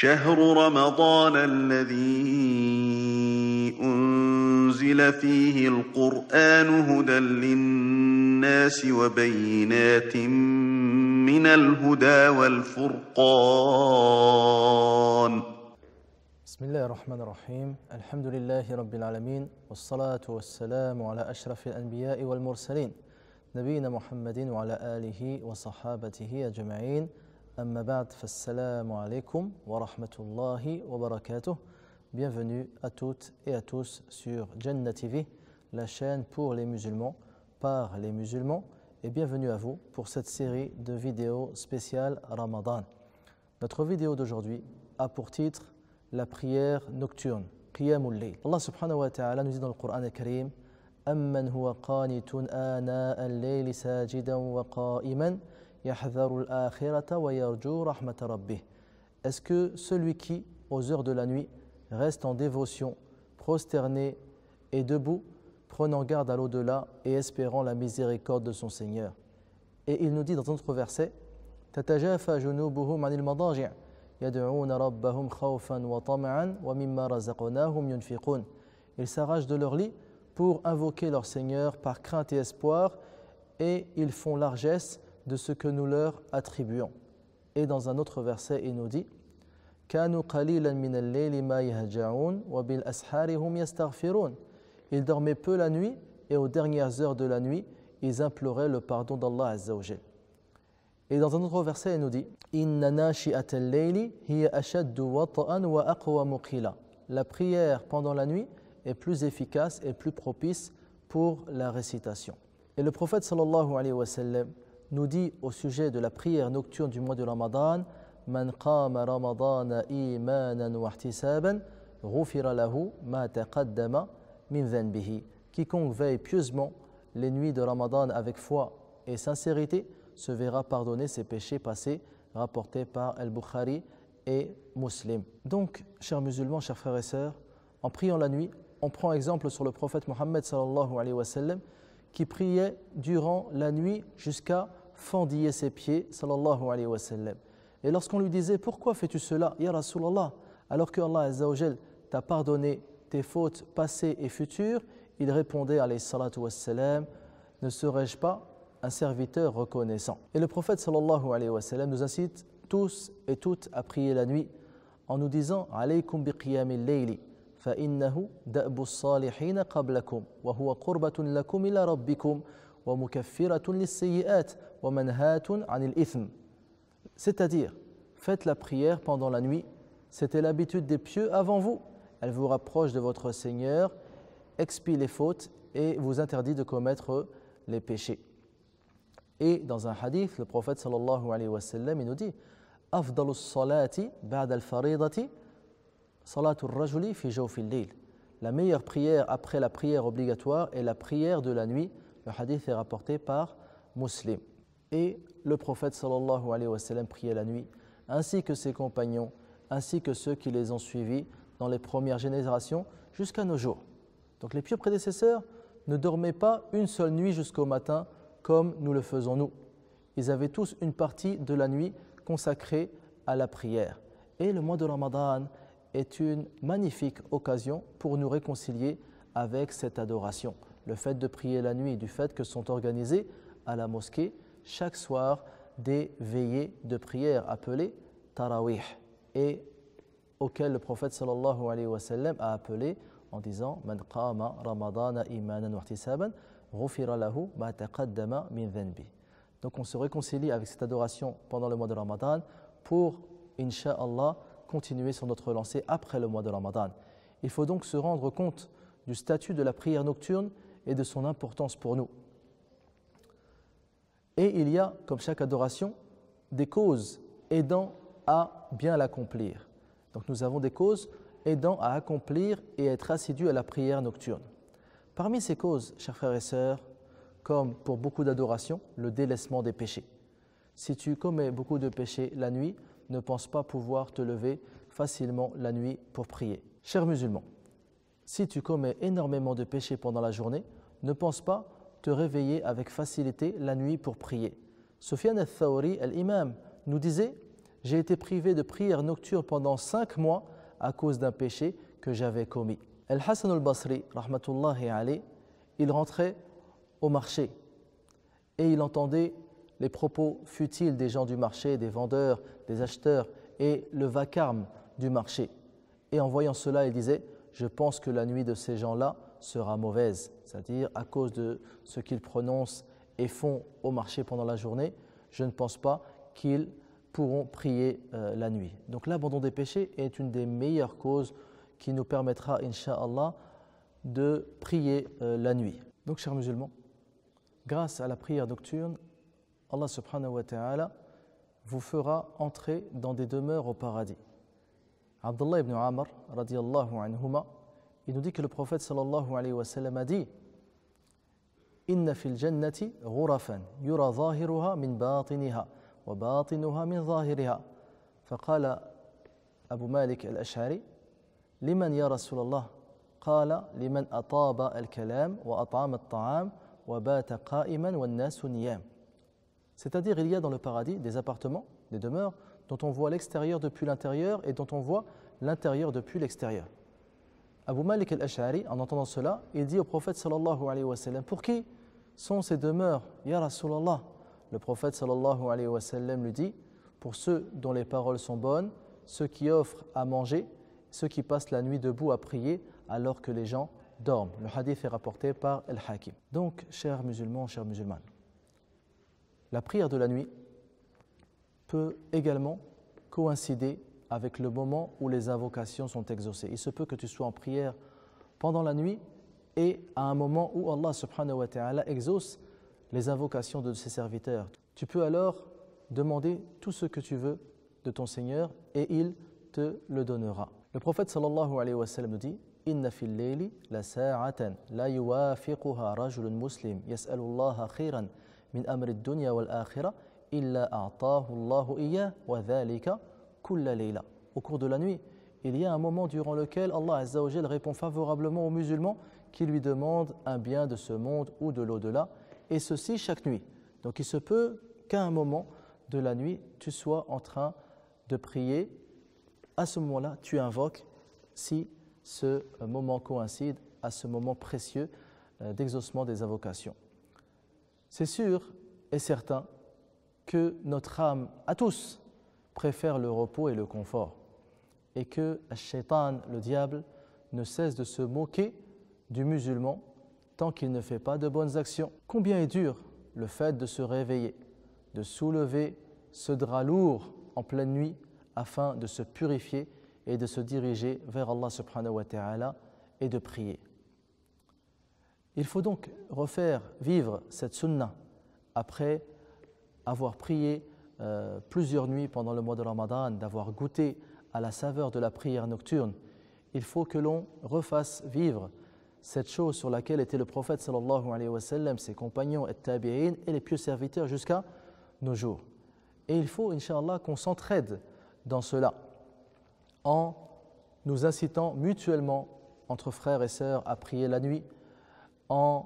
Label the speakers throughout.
Speaker 1: شهر رمضان الذي أنزل فيه القرآن هدى للناس وبينات من الهدى والفرقان.
Speaker 2: بسم الله الرحمن الرحيم. الحمد لله رب العالمين والصلاة والسلام على أشرف الأنبياء والمرسلين نبينا محمد وعلى آله وصحابته أجمعين. أما بعد فالسلام عليكم ورحمة الله وبركاته. Bienvenue à toutes et à tous sur Jannah TV, la chaîne pour les musulmans, par les musulmans, et bienvenue à vous pour cette série de vidéos spéciales Ramadan. Notre vidéo d'aujourd'hui a pour titre la prière nocturne, Qiyamul Layl. Allah subhanahu wa ta'ala nous dit dans le Coran al-Karim: Amman huwa qanitun ana al-layli sajidan wa qa'iman yahdharu al-akhirata wa yarju rahmata rabbih. Est-ce que celui qui, aux heures de la nuit, reste en dévotion, prosterné et debout, prenant garde à l'au-delà et espérant la miséricorde de son Seigneur. Et il nous dit dans un autre verset: Tatajafa junubuhum anil madaji' yad'una rabbahum khawfan wa tama'an wa mimma razaqnahum yunfiqun. Ils s'arrachent de leur lit pour invoquer leur Seigneur par crainte et espoir, et ils font largesse de ce que nous leur attribuons. Et dans un autre verset, il nous dit: Kanu qalilan min al-layli ma yahja'un wa bil ashari hum yastaghfirun. Ils dormaient peu la nuit et aux dernières heures de la nuit, ils imploraient le pardon d'Allah Azza wa Jal. Et dans un autre verset, il nous dit: Inna nashi'at al-layli hiya ashaddu wat'an wa aqwamu qila. La prière pendant la nuit est plus efficace et plus propice pour la récitation. Et le prophète sallallahu alayhi wa sallam nous dit au sujet de la prière nocturne du mois de Ramadan: Man qama ramadana imanan wa ihtisaban ghufira lahu ma taqaddama min dhanbihi. Quiconque veille pieusement les nuits de Ramadan avec foi et sincérité se verra pardonner ses péchés passés, rapportés par Al-Bukhari et Muslim. Donc, chers musulmans, chers frères et sœurs, en priant la nuit, on prend exemple sur le prophète Mohammed sallallahu alayhi wa sallam, qui priait durant la nuit jusqu'à fendiller ses pieds sallallahu alayhi wa sallam. Et lorsqu'on lui disait: pourquoi fais-tu cela, ya Rasulallah, alors que Allah Azza wa Jal t'a pardonné tes fautes passées et futures, il répondait alayhi salatu wassalam: ne serais-je pas un serviteur reconnaissant? Et le prophète sallallahu alayhi wa sallam nous incite tous et toutes à prier la nuit en nous disant: alaykum bi qiyamil layli fa innahu da'bu as-salihin qablakum wa huwa qurbatun lakum ila rabbikum wa mukaffiratun lis-sayyi'at wa manhatun 'anil itham. C'est-à-dire, faites la prière pendant la nuit, c'était l'habitude des pieux avant vous. Elle vous rapproche de votre Seigneur, expie les fautes et vous interdit de commettre les péchés. Et dans un hadith, le prophète sallallahu alayhi wa sallam, il nous dit: Afdalus salati ba'da al-faridati salatu ar-rajuli fi jawfil layl. La meilleure prière après la prière obligatoire est la prière de la nuit. Le hadith est rapporté par Muslim. Et le prophète sallallahu alayhi wa sallam priait la nuit, ainsi que ses compagnons, ainsi que ceux qui les ont suivis dans les premières générations jusqu'à nos jours. Donc les pieux prédécesseurs ne dormaient pas une seule nuit jusqu'au matin comme nous le faisons nous. Ils avaient tous une partie de la nuit consacrée à la prière. Et le mois de Ramadan est une magnifique occasion pour nous réconcilier avec cette adoration. Le fait de prier la nuit, du fait que sont organisées à la mosquée chaque soir des veillées de prière appelées Tarawih, et auxquelles le prophète sallallahu alayhi wa sallam a appelé en disant: Man qama ramadana imanan wa ihtisaban ghufira lahu ma taqaddama min dhanbi. Donc on se réconcilie avec cette adoration pendant le mois de Ramadan pour, incha'Allah, continuer sur notre lancée après le mois de Ramadan. Il faut donc se rendre compte du statut de la prière nocturne et de son importance pour nous. Et il y a, comme chaque adoration, des causes aidant à bien l'accomplir. Donc nous avons des causes aidant à accomplir et à être assidus à la prière nocturne. Parmi ces causes, chers frères et sœurs, comme pour beaucoup d'adorations, le délaissement des péchés. Si tu commets beaucoup de péchés la nuit, ne pense pas pouvoir te lever facilement la nuit pour prier. Chers musulmans, si tu commets énormément de péchés pendant la journée, ne pense pas te réveiller avec facilité la nuit pour prier. Sufyan al-Thawri, l'imam, nous disait: j'ai été privé de prière nocturne pendant 5 mois à cause d'un péché que j'avais commis. Al-Hassan al-Basri, rahmatullahi alayh, il rentrait au marché et il entendait les propos futiles des gens du marché, des vendeurs, des acheteurs et le vacarme du marché. Et en voyant cela, il disait « Je pense que la nuit de ces gens-là sera mauvaise », c'est-à-dire à cause de ce qu'ils prononcent et font au marché pendant la journée, je ne pense pas qu'ils pourront prier la nuit. Donc l'abandon des péchés est une des meilleures causes qui nous permettra, incha'Allah, de prier la nuit. Donc, chers musulmans, grâce à la prière nocturne, Allah subhanahu wa ta'ala vous fera entrer dans des demeures au paradis. Abdullah ibn Amr, radiyallahu anhuma, il nous dit que le prophète sallallahu alayhi wa sallam a dit Inna fil jannati ghurafan yura zahiruha min batiniha wa batinuha min zahiriha. Faqala Abu Malik al-Ash'ari Liman ya Rasulallah قال لمن أطاب الكلام وأطعم الطعام وبات قائما والناس نيام. C'est-à-dire, il y a dans le paradis des appartements, des demeures, dont on voit l'extérieur depuis l'intérieur et dont on voit l'intérieur depuis l'extérieur. Abu Malik al-Ash'ari, en entendant cela, il dit au prophète sallallahu alayhi wa sallam, pour qui sont ces demeures, ya Rasulallah? Le prophète sallallahu alayhi wa sallam lui dit, pour ceux dont les paroles sont bonnes, ceux qui offrent à manger, ceux qui passent la nuit debout à prier alors que les gens dorment. Le hadith est rapporté par Al-Hakim. Donc, chers musulmans, chères musulmanes, la prière de la nuit peut également coïncider avec le moment où les invocations sont exaucées. Il se peut que tu sois en prière pendant la nuit et à un moment où Allah subhanahu wa ta'ala exauce les invocations de ses serviteurs. Tu peux alors demander tout ce que tu veux de ton Seigneur et il te le donnera. Le prophète sallallahu alayhi wa sallam nous dit Inna fil layli la sa'atan la yuwafiquha rajulun muslim yas'alu Allah khairan min amri ad-dunya wal akhirah illa a'tahu Allahu iyyah wa dhalika kulla layla. Au cours de la nuit, il y a un moment durant lequel Allah Azza wa Jal répond favorablement aux musulmans qui lui demandent un bien de ce monde ou de l'au-delà, et ceci chaque nuit. Donc il se peut qu'à un moment de la nuit, tu sois en train de prier. À ce moment-là, tu invoques si ce moment coïncide à ce moment précieux d'exaucement des invocations. C'est sûr et certain que notre âme, à tous, préfère le repos et le confort, et que Shaitan, le diable, ne cesse de se moquer du musulman tant qu'il ne fait pas de bonnes actions. Combien est dur le fait de se réveiller, de soulever ce drap lourd en pleine nuit afin de se purifier et de se diriger vers Allah subhanahu wa ta'ala et de prier. Il faut donc refaire vivre cette sunna après avoir prié plusieurs nuits pendant le mois de Ramadan, d'avoir goûté à la saveur de la prière nocturne. Il faut que l'on refasse vivre cette chose sur laquelle était le prophète sallallahu alayhi wa sallam, ses compagnons et tabi'in et les pieux serviteurs jusqu'à nos jours. Et il faut, incha'Allah, qu'on s'entraide dans cela en nous incitant mutuellement entre frères et sœurs à prier la nuit, en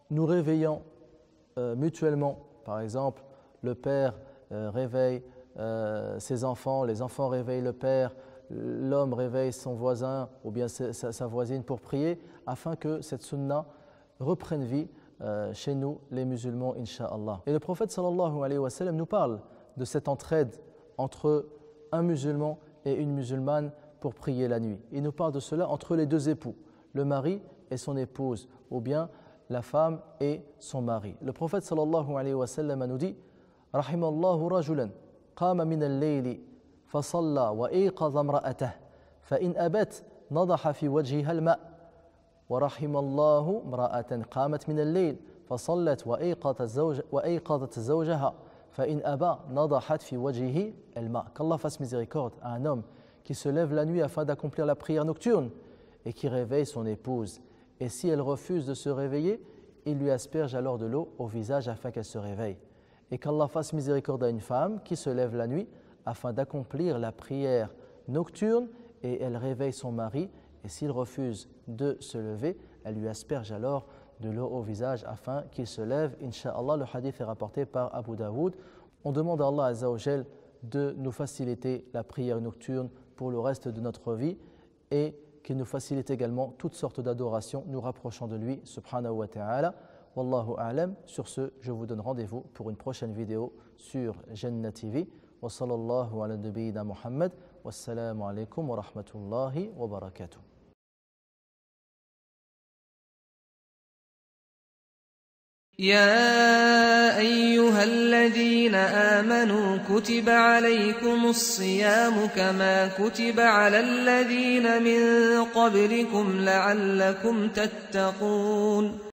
Speaker 2: nous réveillant mutuellement. Par exemple, le père réveille ses enfants, les enfants réveillent le père, l'homme réveille son voisin ou bien sa voisine pour prier, afin que cette sunna reprenne vie chez nous, les musulmans, incha'Allah. Et le prophète sallallahu alayhi wa sallam nous parle de cette entraide entre un musulman et une musulmane pour prier la nuit. Il nous parle de cela entre les deux époux, le mari et son épouse, ou bien la femme et son mari. Le prophète sallallahu alayhi wa sallam nous dit Rahimallahu rajulan qama min al-layli fasalla wa ayqadha imra'atahu fa in abat nadaha fi wajhiha al-ma' wa rahimallahu imra'atan qamat min al-layl fasallat wa ayqadhat zawjaha fa in aba nadahat fi wajhihi al-ma'. Qu'Allah fasse miséricorde à un homme qui se lève la nuit afin d'accomplir la prière nocturne et qui réveille son épouse. Et si elle refuse de se réveiller, il lui asperge alors de l'eau au visage afin qu'elle se réveille. Et qu'Allah fasse miséricorde à une femme qui se lève la nuit afin d'accomplir la prière nocturne et elle réveille son mari. Et s'il refuse de se lever, elle lui asperge alors de l'eau au visage afin qu'il se lève. Inch'Allah, le hadith est rapporté par Abu Daoud. On demande à Allah Azza wa Jal de nous faciliter la prière nocturne pour le reste de notre vie et qu'il nous facilite également toutes sortes d'adorations nous rapprochant de lui, subhanahu wa ta'ala. Wallahu a'lam. Sur ce, je vous donne rendez-vous pour une prochaine vidéo sur Jannah TV. Wa sallallahu ala nabiyyina Muhammad. Wassalamu alaikum wa rahmatullahi wa barakatuh.
Speaker 3: يا أيها الذين آمنوا كتب عليكم الصيام كما كتب على الذين من قبلكم لعلكم تتقون